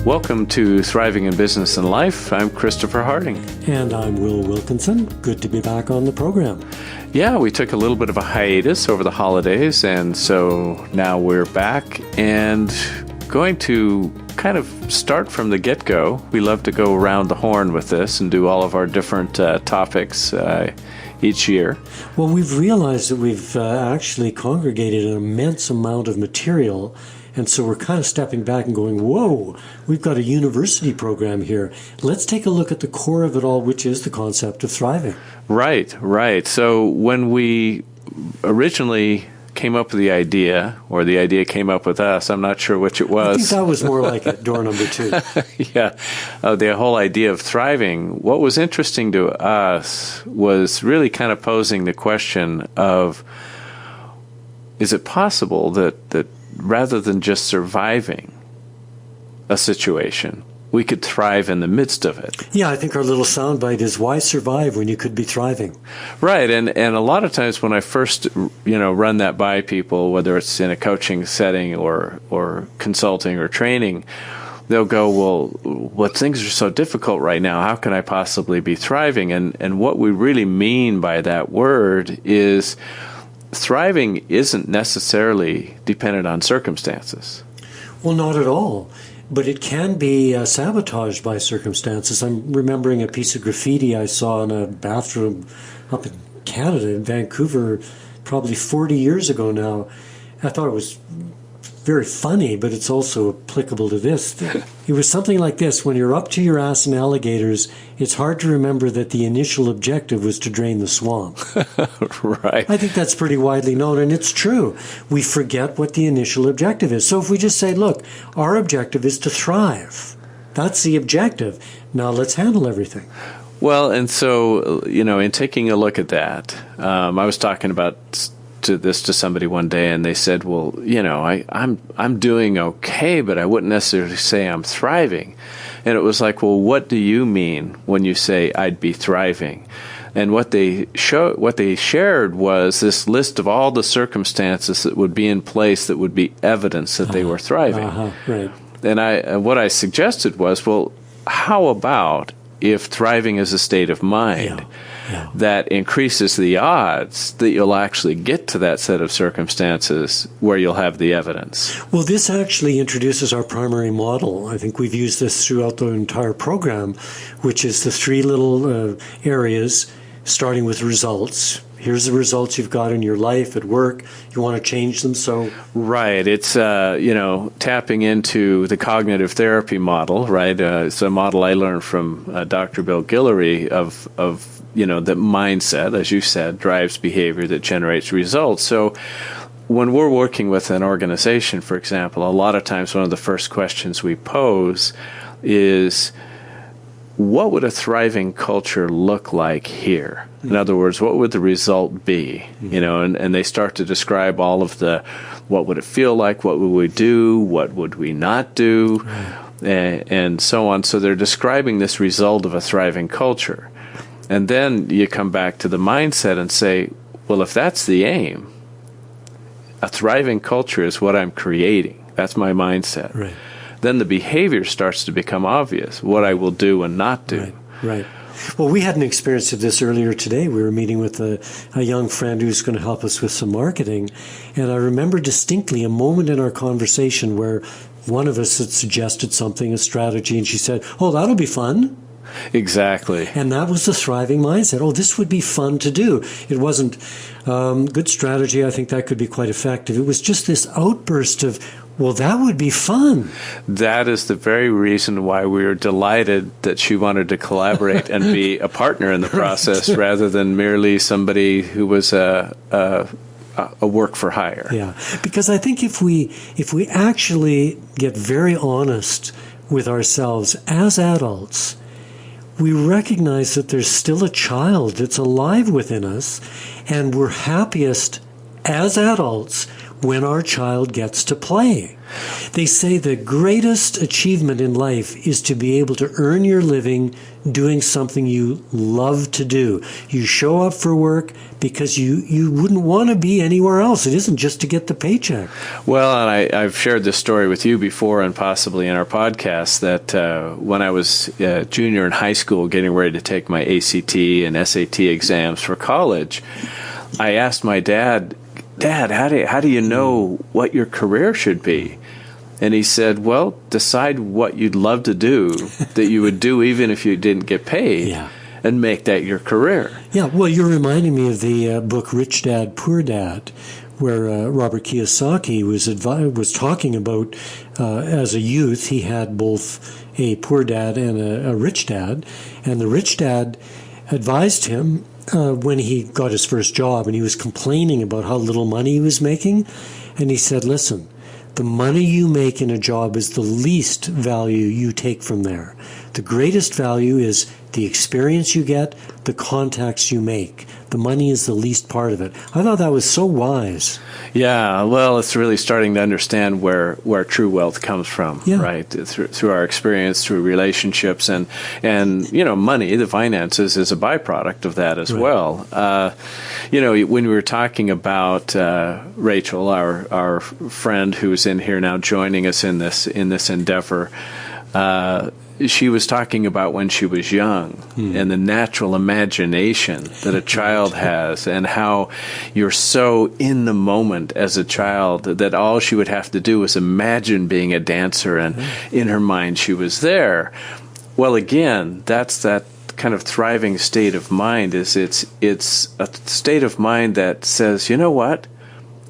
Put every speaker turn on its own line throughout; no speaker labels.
Welcome to Thriving in Business and Life. I'm Christopher Harding.
And I'm Will Wilkinson. Good to be back on the program.
Yeah, we took a little bit of a hiatus over the holidays, and so now we're back and going to kind of start from the get-go. We love to go around the horn with this and do all of our different topics each year.
Well, we've realized that we've actually congregated an immense amount of material, and so we're kind of stepping back and going, whoa, we've got a university program here. Let's take a look at the core of it all, which is the concept of thriving.
Right. So when we originally came up with the idea, or the idea came up with us, I'm not sure which it was.
I think that was more like it, door number 2.
Yeah, the whole idea of thriving. What was interesting to us was really kind of posing the question of, is it possible that rather than just surviving a situation, we could thrive in the midst of it?
Yeah, I think our little soundbite is, why survive when you could be thriving?
Right, and a lot of times when I first, run that by people, whether it's in a coaching setting or consulting or training, they'll go, well, things are so difficult right now, how can I possibly be thriving? And what we really mean by that word is thriving isn't necessarily dependent on circumstances.
Well, not at all. But it can be sabotaged by circumstances. I'm remembering a piece of graffiti I saw in a bathroom up in Canada, in Vancouver, probably 40 years ago now. I thought it was very funny, but it's also applicable to this. It was something like this: when you're up to your ass in alligators, it's hard to remember that the initial objective was to drain the swamp.
Right.
I think that's pretty widely known, and it's true. We forget what the initial objective is. So if we just say, look, our objective is to thrive. That's the objective. Now let's handle everything.
Well, and so, in taking a look at that, I was talking about to somebody one day, and they said, well, I'm doing okay, but I wouldn't necessarily say I'm thriving. And it was like, well, what do you mean when you say I'd be thriving? And what they shared was this list of all the circumstances that would be in place that would be evidence that they were thriving.
Right.
And what I suggested was, well, how about if thriving is a state of mind that increases the odds that you'll actually get to that set of circumstances where you'll have the evidence?
Well, this actually introduces our primary model. I think we've used this throughout the entire program, which is the 3 little areas, starting with results. Here's the results you've got in your life, at work. You want to change them, so... Right.
It's, tapping into the cognitive therapy model, right? It's a model I learned from Dr. Bill Guillory of that mindset, as you said, drives behavior that generates results. So when we're working with an organization, for example, a lot of times one of the first questions we pose is, what would a thriving culture look like here? In other words, what would the result be? And they start to describe all of what would it feel like, what would we do, what would we not do, and so on. So they're describing this result of a thriving culture. And then you come back to the mindset and say, well, if that's the aim, a thriving culture is what I'm creating. That's my mindset.
Right.
Then the behavior starts to become obvious, what I will do and not do.
Right. Well, we had an experience of this earlier today. We were meeting with a young friend who's going to help us with some marketing. And I remember distinctly a moment in our conversation where one of us had suggested something, a strategy, and she said, oh, that'll be fun.
Exactly.
And that was the thriving mindset. Oh, this would be fun to do. It wasn't good strategy. I think that could be quite effective. It was just this outburst of, well, that would be fun.
That is the very reason why we were delighted that she wanted to collaborate and be a partner in the process rather than merely somebody who was a work for hire.
Yeah, because I think if we actually get very honest with ourselves as adults, we recognize that there's still a child that's alive within us, and we're happiest as adults when our child gets to play. They say the greatest achievement in life is to be able to earn your living doing something you love to do. You show up for work because you wouldn't want to be anywhere else. It isn't just to get the paycheck.
Well, and I've shared this story with you before and possibly in our podcast that when I was a junior in high school getting ready to take my ACT and SAT exams for college, I asked my dad, how do you know what your career should be? And he said, well, decide what you'd love to do that you would do even if you didn't get paid.
Yeah.
And make that your career.
Yeah, well, you're reminding me of the book Rich Dad, Poor Dad, where Robert Kiyosaki was talking about as a youth, he had both a poor dad and a rich dad. And the rich dad advised him when he got his first job and he was complaining about how little money he was making. And he said, listen, the money you make in a job is the least value you take from there. The greatest value is the experience you get, the contacts you make. The money is the least part of it. I thought that was so wise.
Yeah, well, it's really starting to understand where true wealth comes from, right? Through our experience, through relationships, and money, the finances, is a byproduct of that as well. When we were talking about Rachel, our friend who's in here now joining us in this endeavor, she was talking about when she was young and the natural imagination that a child has and how you're so in the moment as a child that all she would have to do was imagine being a dancer, and in her mind she was there. Well, again, that's that kind of thriving state of mind. It's a state of mind that says, you know what?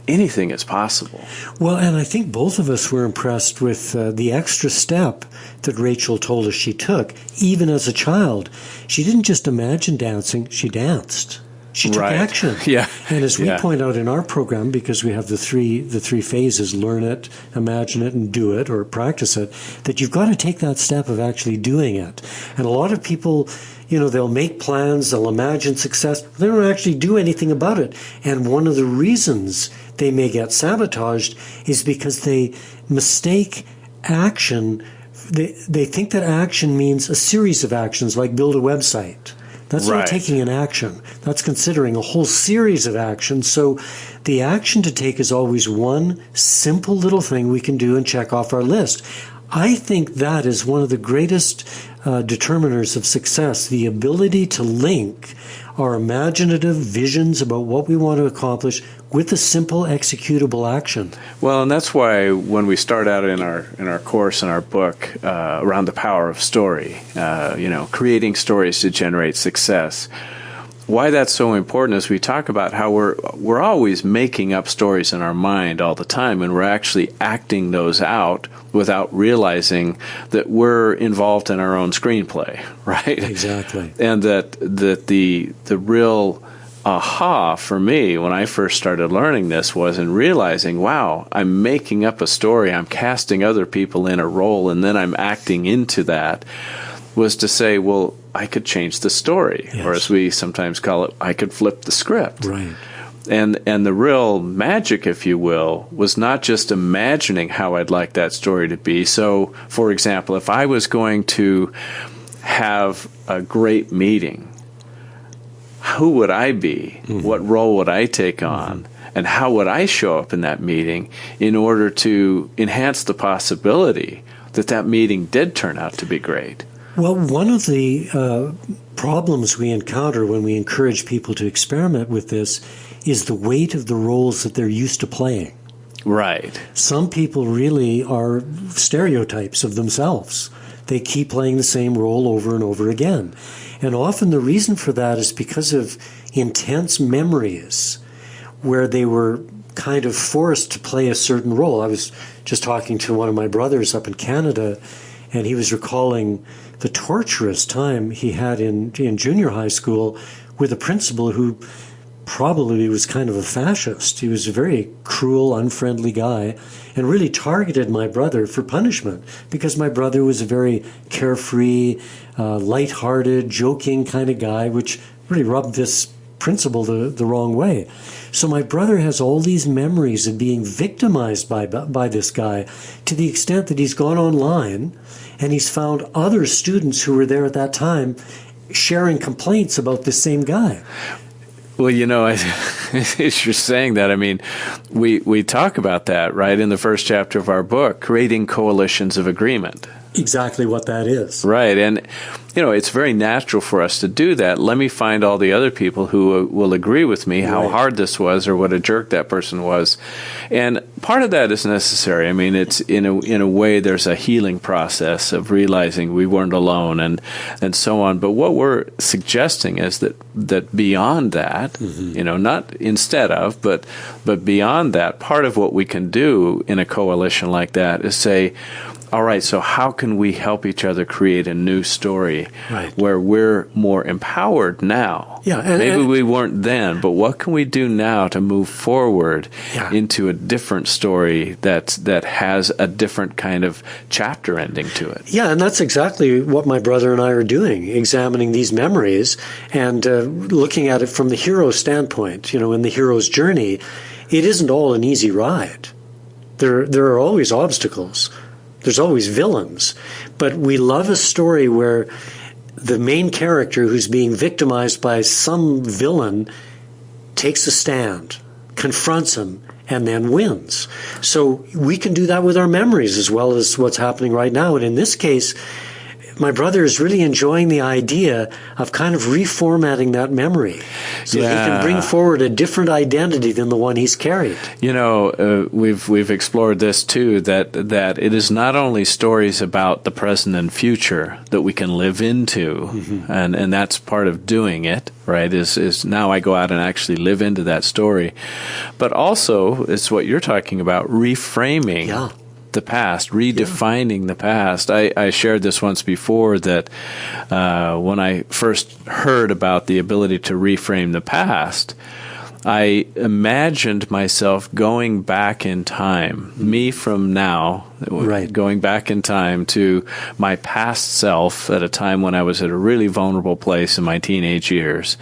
Anything is possible.
Well, and I think both of us were impressed with the extra step that Rachel told us she took. Even as a child, she didn't just imagine dancing, she danced. She took action.
Yeah.
And as we point out in our program, because we have the three phases, learn it, imagine it, and do it, or practice it, that you've got to take that step of actually doing it. And a lot of people, they'll make plans, they'll imagine success, but they don't actually do anything about it. And one of the reasons they may get sabotaged is because they mistake action. They think that action means a series of actions, like build a website. That's not taking an action. That's considering a whole series of actions. So the action to take is always one simple little thing we can do and check off our list. I think that is one of the greatest determiners of success, the ability to link our imaginative visions about what we want to accomplish with a simple executable action.
Well, and that's why when we start out in our course, in our book, around the power of story, creating stories to generate success, why that's so important is we talk about how we're always making up stories in our mind all the time, and we're actually acting those out without realizing that we're involved in our own screenplay, right?
Exactly.
And that the real aha for me when I first started learning this was in realizing, wow, I'm making up a story, I'm casting other people in a role, and then I'm acting into that, was to say, well, I could change the story, or as we sometimes call it, I could flip the script.
Right.
And the real magic, if you will, was not just imagining how I'd like that story to be. So, for example, if I was going to have a great meeting, who would I be? Mm-hmm. What role would I take on? Mm-hmm. And how would I show up in that meeting in order to enhance the possibility that that meeting did turn out to be great?
Well, one of the problems we encounter when we encourage people to experiment with this is the weight of the roles that they're used to playing.
Right.
Some people really are stereotypes of themselves. They keep playing the same role over and over again. And often the reason for that is because of intense memories where they were kind of forced to play a certain role. I was just talking to one of my brothers up in Canada, and he was recalling the torturous time he had in junior high school with a principal who probably was kind of a fascist. He was a very cruel, unfriendly guy and really targeted my brother for punishment because my brother was a very carefree, lighthearted, joking kind of guy, which really rubbed this principal the wrong way. So my brother has all these memories of being victimized by this guy, to the extent that he's gone online and he's found other students who were there at that time sharing complaints about the same guy.
Well, as you're saying that, I mean, we talk about that, right, in the first chapter of our book, creating coalitions of agreement.
Exactly what that is.
Right. And, it's very natural for us to do that. Let me find all the other people who will agree with me how hard this was or what a jerk that person was. And part of that is necessary. I mean, it's in a way there's a healing process of realizing we weren't alone and so on. But what we're suggesting is that beyond that, not instead of, but beyond that, part of what we can do in a coalition like that is say, all right, so how can we help each other create a new story where we're more empowered now?
Yeah,
Maybe we weren't then, but what can we do now to move forward into a different story that has a different kind of chapter ending to it?
Yeah, and that's exactly what my brother and I are doing, examining these memories and looking at it from the hero standpoint. In the hero's journey, it isn't all an easy ride. There are always obstacles. There's always villains, but we love a story where the main character who's being victimized by some villain takes a stand, confronts him, and then wins. So we can do that with our memories as well as what's happening right now. And in this case, my brother is really enjoying the idea of kind of reformatting that memory so he can bring forward a different identity than the one he's carried.
We've explored this too, that it is not only stories about the present and future that we can live into, and that's part of doing it, right, is now I go out and actually live into that story, but also it's what you're talking about, reframing the past, redefining the past. I shared this once before that when I first heard about the ability to reframe the past, I imagined myself going back in time, me from now, going back in time to my past self at a time when I was at a really vulnerable place in my teenage years,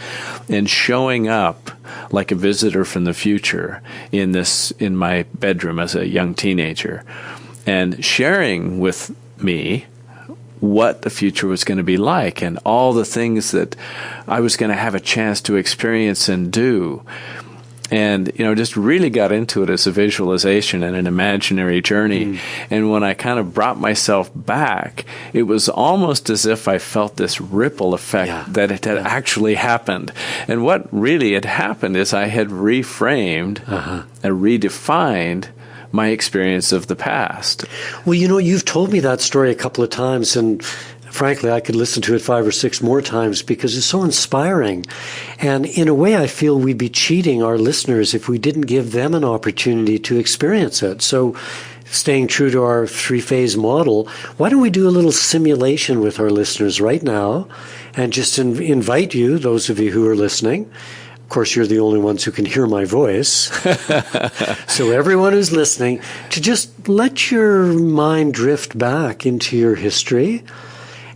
and showing up like a visitor from the future in my bedroom as a young teenager, and sharing with me what the future was going to be like and all the things that I was going to have a chance to experience and do. And, just really got into it as a visualization and an imaginary journey. And when I kind of brought myself back, it was almost as if I felt this ripple effect that it had actually happened. And what really had happened is I had reframed and redefined my experience of the past.
Well, you've told me that story a couple of times, and frankly, I could listen to it 5 or 6 more times because it's so inspiring. And in a way, I feel we'd be cheating our listeners if we didn't give them an opportunity to experience it. So staying true to our 3-phase model, why don't we do a little simulation with our listeners right now and just invite you, those of you who are listening. Of course, you're the only ones who can hear my voice. So everyone who's listening, to just let your mind drift back into your history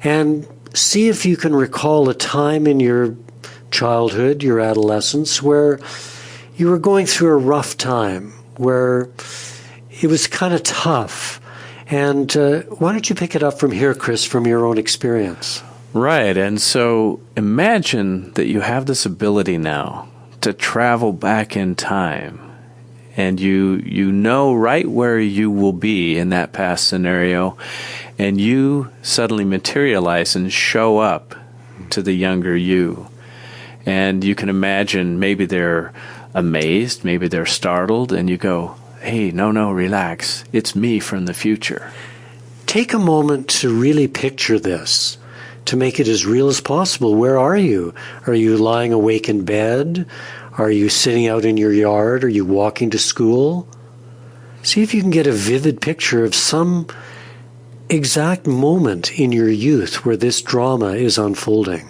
and see if you can recall a time in your childhood, your adolescence, where you were going through a rough time, where it was kind of tough. And why don't you pick it up from here, Chris, from your own experience?
Right. And so imagine that you have this ability now to travel back in time, and you know right where you will be in that past scenario, and you suddenly materialize and show up to the younger you. And you can imagine maybe they're amazed, maybe they're startled, and you go, hey, no, relax. It's me from the future.
Take a moment to really picture this, to make it as real as possible. Where are you? Are you lying awake in bed? Are you sitting out in your yard? Are you walking to school? See if you can get a vivid picture of some exact moment in your youth where this drama is unfolding.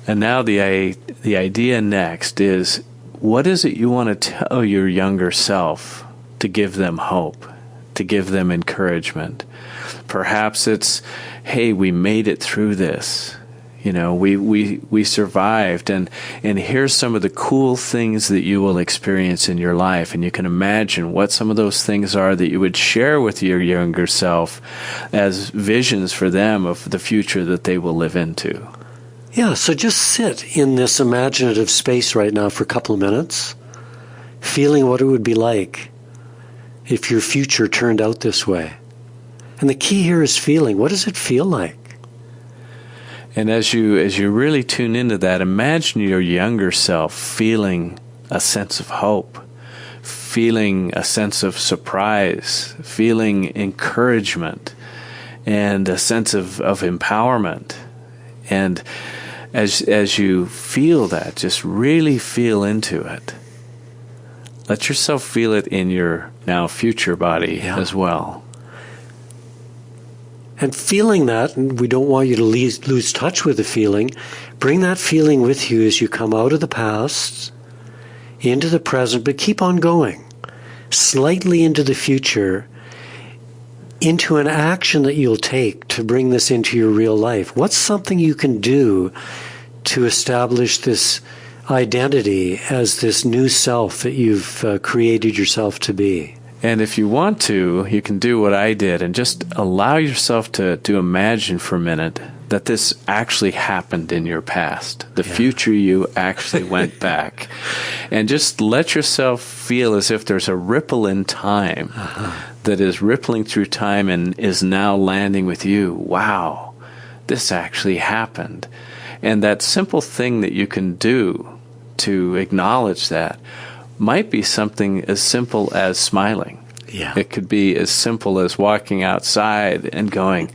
And now the idea next is, what is it you want to tell your younger self to give them hope, to give them encouragement? Perhaps it's, hey, we made it through this. You know, we survived, and here's some of the cool things that you will experience in your life, and you can imagine what some of those things are that you would share with your younger self as visions for them of the future that they will live into.
Yeah, so just sit in this imaginative space right now for a couple of minutes, feeling what it would be like if your future turned out this way. And the key here is feeling. What does it feel like?
And as you really tune into that, imagine your younger self feeling a sense of hope, feeling a sense of surprise, feeling encouragement, and a sense of empowerment. And as you feel that, just really feel into it. Let yourself feel it in your now future body as well.
And feeling that, and we don't want you to lose touch with the feeling, bring that feeling with you as you come out of the past, into the present, but keep on going, slightly into the future, into an action that you'll take to bring this into your real life. What's something you can do to establish this identity as this new self that you've created yourself to be?
And if you want to, you can do what I did and just allow yourself to imagine for a minute that this actually happened in your past. The future you actually went back. And just let yourself feel as if there's a ripple in time that is rippling through time and is now landing with you. Wow, this actually happened. And that simple thing that you can do to acknowledge that might be something as simple as smiling.
Yeah.
It could be as simple as walking outside and going,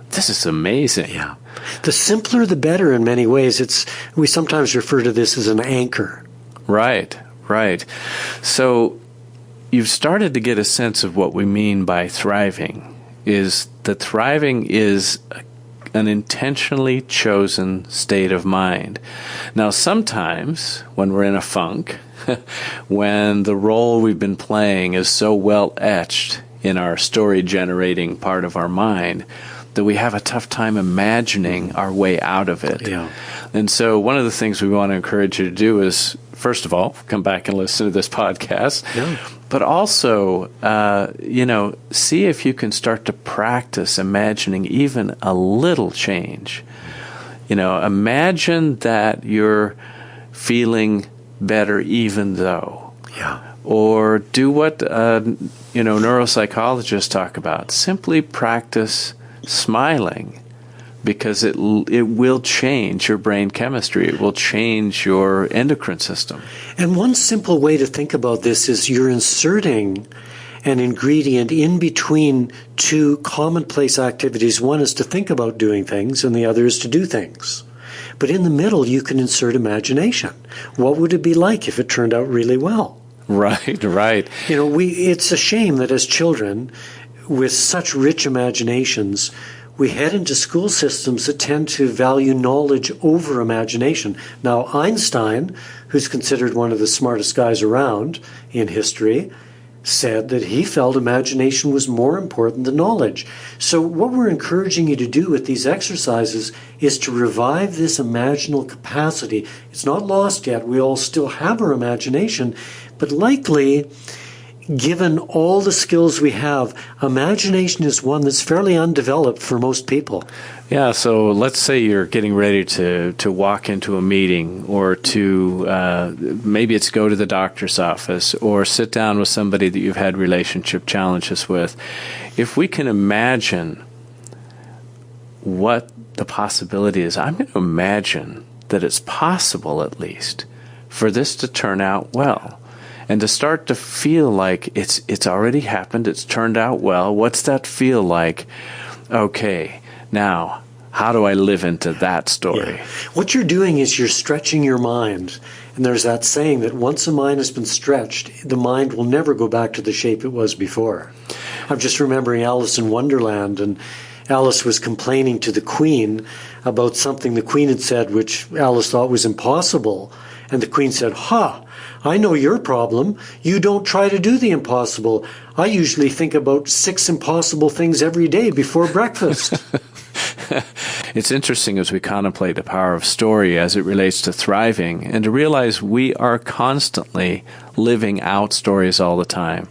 this is amazing.
Yeah. The simpler the better in many ways. We sometimes refer to this as an anchor.
Right, right. So you've started to get a sense of what we mean by thriving, is that thriving is an intentionally chosen state of mind. Now, sometimes when we're in a funk, when the role we've been playing is so well etched in our story-generating part of our mind that we have a tough time imagining our way out of it.
Yeah.
And so one of the things we want to encourage you to do is, first of all, come back and listen to this podcast.
Yeah.
But also, see if you can start to practice imagining even a little change. Imagine that you're feeling better even though.
Yeah.
Or do what, neuropsychologists talk about. Simply practice smiling, because it will change your brain chemistry. It will change your endocrine system.
And one simple way to think about this is you're inserting an ingredient in between two commonplace activities. One is to think about doing things, and the other is to do things. But in the middle, you can insert imagination. What would it be like if it turned out really well?
Right, right.
It's a shame that as children, with such rich imaginations, we head into school systems that tend to value knowledge over imagination. Now, Einstein, who's considered one of the smartest guys around in history, said that he felt imagination was more important than knowledge. So what we're encouraging you to do with these exercises is to revive this imaginal capacity. It's not lost yet. We all still have our imagination, but likely, given all the skills we have, imagination is one that's fairly undeveloped for most people.
Yeah, so let's say you're getting ready to walk into a meeting, or to maybe it's go to the doctor's office, or sit down with somebody that you've had relationship challenges with. If we can imagine what the possibility is, I'm going to imagine that it's possible, at least, for this to turn out well. And to start to feel like it's already happened, it's turned out well. What's that feel like? Okay, now, how do I live into that story?
Yeah. What you're doing is you're stretching your mind. And there's that saying that once a mind has been stretched, the mind will never go back to the shape it was before. I'm just remembering Alice in Wonderland, and Alice was complaining to the Queen about something the Queen had said, which Alice thought was impossible. And the Queen said, I know your problem. You don't try to do the impossible. I usually think about 6 impossible things every day before breakfast.
it's interesting as we contemplate the power of story as it relates to thriving, and to realize we are constantly living out stories all the time.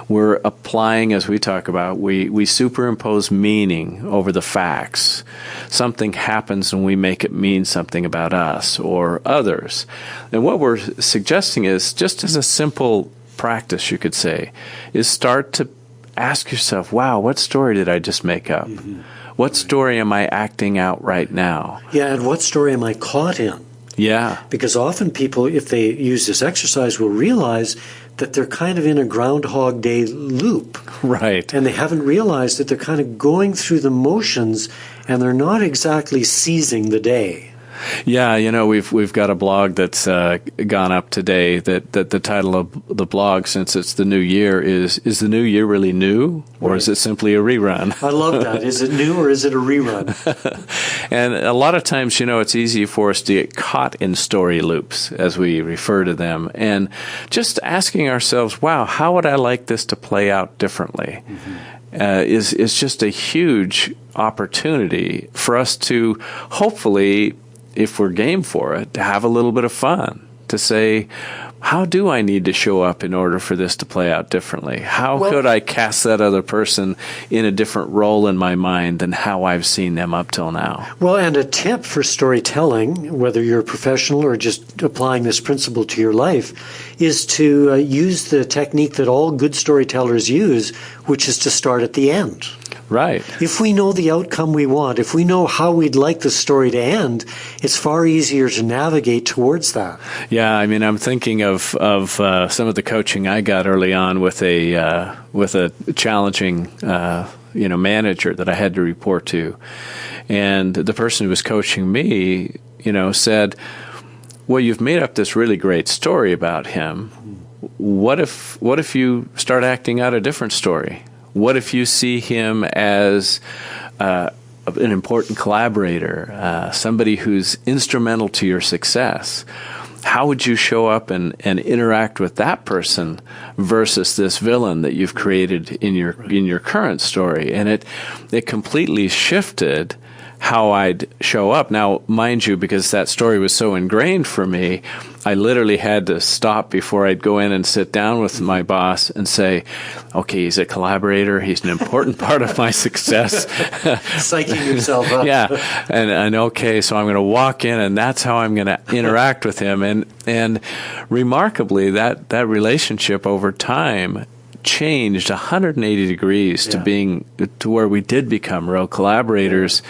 We're applying, as we talk about, we superimpose meaning over the facts. Something happens and we make it mean something about us or others. And what we're suggesting is, just as a simple practice, you could say, is start to ask yourself, wow, what story did I just make up? Mm-hmm. What story am I acting out right now?
Yeah, and what story am I caught in?
Yeah.
Because often people, if they use this exercise, will realize that they're kind of in a Groundhog Day loop.
Right.
And they haven't realized that they're kind of going through the motions and they're not exactly seizing the day.
Yeah, we've got a blog that's gone up today that the title of the blog, since it's the new year, is the new year really new, or right. Is it simply a rerun?
I love that. Is it new or is it a rerun?
And a lot of times, it's easy for us to get caught in story loops, as we refer to them, and just asking ourselves, wow, how would I like this to play out differently? Mm-hmm. Is just a huge opportunity for us to hopefully, if we're game for it, to have a little bit of fun, to say, how do I need to show up in order for this to play out differently? How could I cast that other person in a different role in my mind than how I've seen them up till now?
Well, and a tip for storytelling, whether you're a professional or just applying this principle to your life, is to use the technique that all good storytellers use, which is to start at the end.
Right.
If we know the outcome we want, if we know how we'd like the story to end, it's far easier to navigate towards that.
Yeah, I'm thinking of some of the coaching I got early on with a challenging manager that I had to report to, and the person who was coaching me, said, "Well, you've made up this really great story about him. What if you start acting out a different story? What if you see him as an important collaborator, somebody who's instrumental to your success? How would you show up and interact with that person versus this villain that you've created in your current story?" And it completely shifted how I'd show up. Now, mind you, because that story was so ingrained for me, I literally had to stop before I'd go in and sit down with my boss and say, okay, he's a collaborator. He's an important part of my success.
Psyching yourself up.
Yeah. And okay, so I'm going to walk in and that's how I'm going to interact with him. And remarkably, that relationship over time changed 180 degrees to where we did become real collaborators,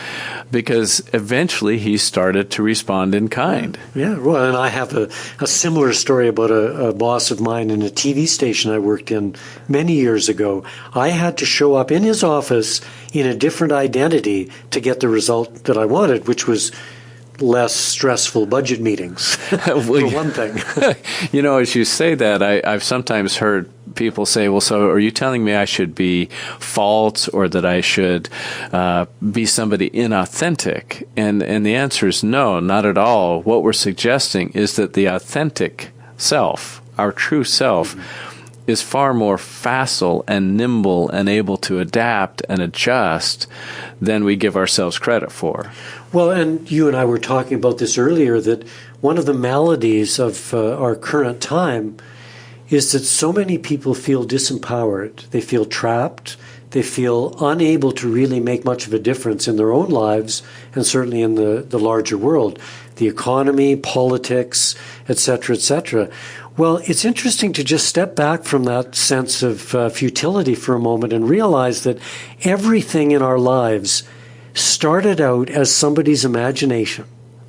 because eventually he started to respond in kind.
Yeah, well, and I have a similar story about a boss of mine in a TV station I worked in many years ago. I had to show up in his office in a different identity to get the result that I wanted, which was less stressful budget meetings, for one thing.
As you say that, I've sometimes heard people say, well, so are you telling me I should be false or that I should be somebody inauthentic? And the answer is no, not at all. What we're suggesting is that the authentic self, our true self, is far more facile and nimble and able to adapt and adjust than we give ourselves credit for.
Well, and you and I were talking about this earlier, that one of the maladies of our current time is that so many people feel disempowered. They feel trapped. They feel unable to really make much of a difference in their own lives and certainly in the larger world, the economy, politics, etc., etc. Well, it's interesting to just step back from that sense of futility for a moment and realize that everything in our lives started out as somebody's imagination.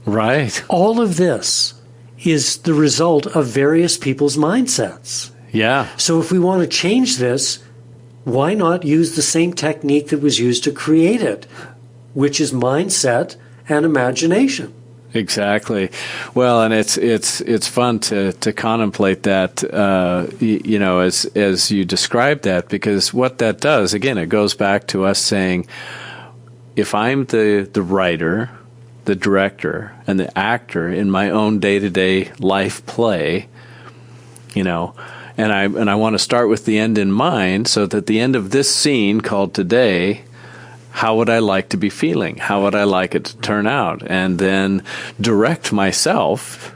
Right.
All of this is the result of various people's mindsets.
Yeah.
So if we want to change this, why not use the same technique that was used to create it, which is mindset and imagination?
Exactly. Well, and it's fun to contemplate that, as you describe that, because what that does, again, it goes back to us saying, if I'm the writer, the director, and the actor in my own day-to-day life play, and I want to start with the end in mind, so that the end of this scene called today, how would I like to be feeling? How would I like it to turn out? And then direct myself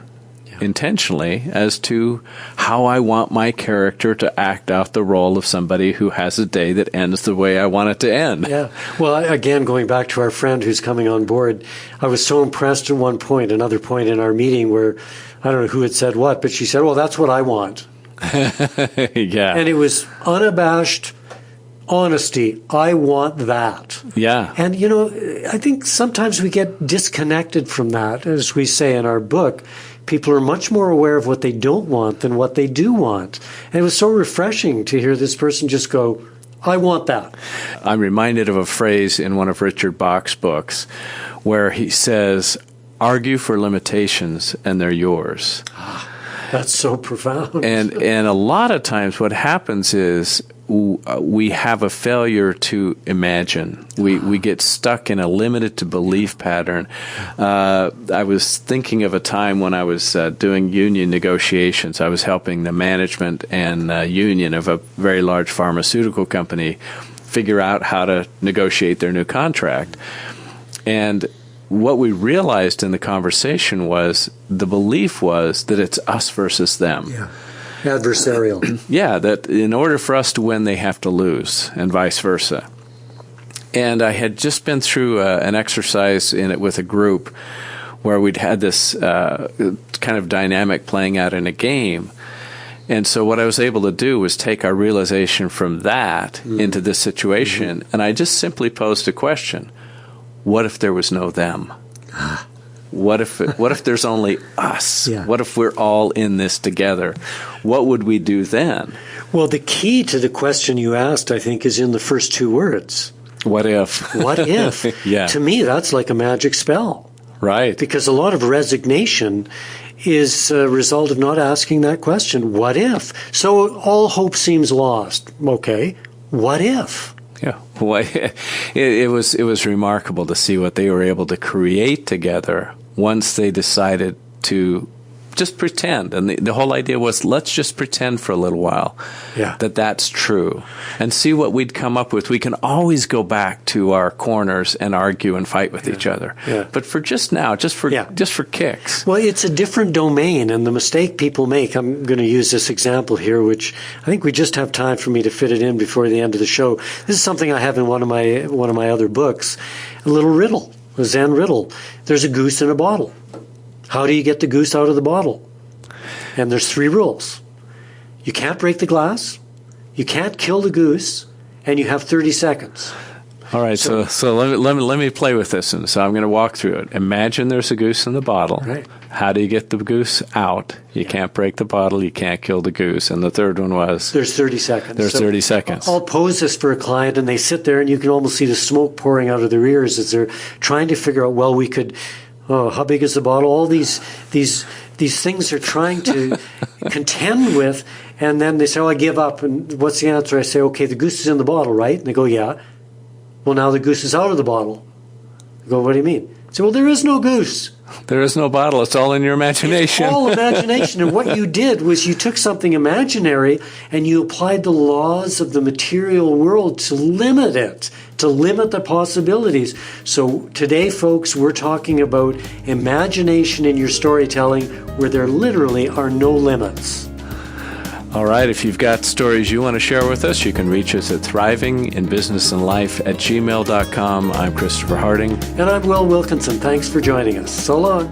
intentionally as to how I want my character to act out the role of somebody who has a day that ends the way I want it to end.
Yeah. Well, again, going back to our friend who's coming on board, I was so impressed at one point, another point in our meeting where, I don't know who had said what, but she said, well, that's what I want.
Yeah.
And it was unabashed honesty. I want that.
Yeah.
And, I think sometimes we get disconnected from that. As we say in our book, people are much more aware of what they don't want than what they do want. And it was so refreshing to hear this person just go, I want that.
I'm reminded of a phrase in one of Richard Bach's books where he says, argue for limitations and they're yours.
That's so profound.
And a lot of times what happens is we have a failure to imagine. We get stuck in a limited to belief pattern. I was thinking of a time when I was doing union negotiations. I was helping the management and union of a very large pharmaceutical company figure out how to negotiate their new contract. And what we realized in the conversation was the belief was that it's us versus them.
Yeah. Adversarial.
Yeah, that in order for us to win, they have to lose, and vice versa. And I had just been through an exercise in it with a group where we'd had this kind of dynamic playing out in a game. And so what I was able to do was take our realization from that into this situation, and I just simply posed a question. What if there was no them? What if there's only us?
Yeah.
What if we're all in this together? What would we do then?
Well, the key to the question you asked, I think, is in the first two words.
What if?
What if?
Yeah.
To me, that's like a magic spell.
Right.
Because a lot of resignation is a result of not asking that question. What if? So all hope seems lost. Okay. What if?
Yeah, well, it was remarkable to see what they were able to create together once they decided to just pretend. And the whole idea was, let's just pretend for a little while that that's true and see what we'd come up with. We can always go back to our corners and argue and fight with each other.
Yeah.
But for just now, just for kicks.
Well, it's a different domain, and the mistake people make, I'm going to use this example here, which I think we just have time for me to fit it in before the end of the show. This is something I have in one of my other books, a little riddle, a Zen riddle. There's a goose in a bottle. How do you get the goose out of the bottle? And there's 3 rules. You can't break the glass, you can't kill the goose, and you have 30 seconds.
All right, so let me play with this, and so I'm going to walk through it. Imagine there's a goose in the bottle.
Right.
How do you get the goose out? You can't break the bottle, you can't kill the goose. And the third one was?
There's 30 seconds.
There's 30 seconds.
I'll pose this for a client, and they sit there, and you can almost see the smoke pouring out of their ears as they're trying to figure out, well, we could... Oh, how big is the bottle? All these things they're trying to contend with, and then they say, "Oh, I give up." And what's the answer? I say, "Okay, the goose is in the bottle, right?" And they go, "Yeah." Well, now the goose is out of the bottle. I go, "What do you mean?" I say, "Well, there is no goose.
There is no bottle. It's all in your imagination."
It's all imagination. And what you did was you took something imaginary and you applied the laws of the material world to limit it, to limit the possibilities. So today, folks, we're talking about imagination in your storytelling where there literally are no limits.
All right, if you've got stories you want to share with us, you can reach us at thrivinginbusinessandlife@gmail.com. I'm Christopher Harding.
And I'm Will Wilkinson. Thanks for joining us. So long.